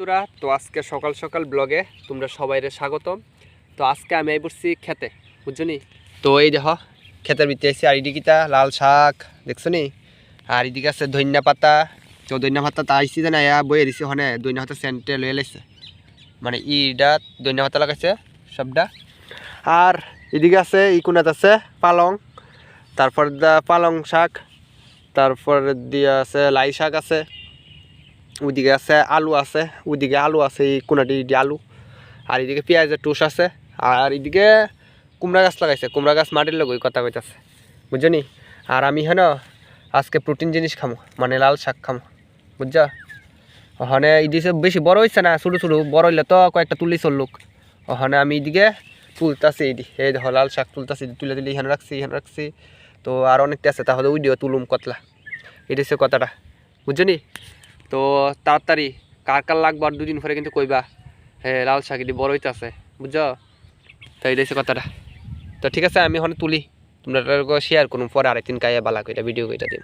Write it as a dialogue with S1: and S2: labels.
S1: বন্ধুরা, তো আজকে সকাল সকাল ব্লগে তোমরা সবাইরে স্বাগতম। তো আজকে আমি এই বসছি খেতে, বুঝছো নি? তো এই দেখো ক্ষেতের ভিতরে এসে আর এদিকে লাল শাক দেখছো নি, আর এদিকে আছে ধনিয়া পাতা। তো ধনিয়া পাতা তা আইসি যে না বইয়ে দিছি, ওখানে ধনিয়া পাতা সেন্টে লয়ে লাইছে, মানে ইটা ধনিয়া পাতা লাগাইছে সবটা। আর এদিকে আছে ইকুনাত আছে পালং, তারপর পালং শাক, তারপর দিয়ে আছে লাই শাক আছে, ওইদিকে আছে আলু আছে, ওইদিকে আলু আছে এই কোনাটি আলু, আর এদিকে পেঁয়াজের টুস আছে, আর এদিকে কুমড়া গাছ লাগাইছে, কুমড়া গাছ মাটির লোক ওই কথা কইতাছে, বুঝছো নি? আর আমি হেন আজকে প্রোটিন জিনিস খামো, মানে লাল শাক খামো, বুঝছো? ওখানে এদিকে বেশি বড় হয়েছে না, ছোটো ছোটো, বড় হইলে তো কয়েকটা তুলি চললুক। ওখানে আমি এদিকে তুলতাছি, এই দেখো লাল শাক তুলতাছি, তুলে তুলে এখানে রাখছি। তো আর অনেকটা আছে, তাহলে ওই দিও তুলুম কতলা, এটা হচ্ছে কথাটা, বুঝছো নি? তো তাড়াতাড়ি কার কার লাগবে আর দুদিন পরে কিন্তু কইবা, হ্যাঁ লাল শাক এটি বড় হইতেছে, বুঝছো? তো এই হচ্ছে কথাটা। তো ঠিক আছে, আমি ওখানে তুলি, তোমরা শেয়ার করুন, পরে আরেকদিন গায়ে বালা কইটা ভিডিও কইটা দিন।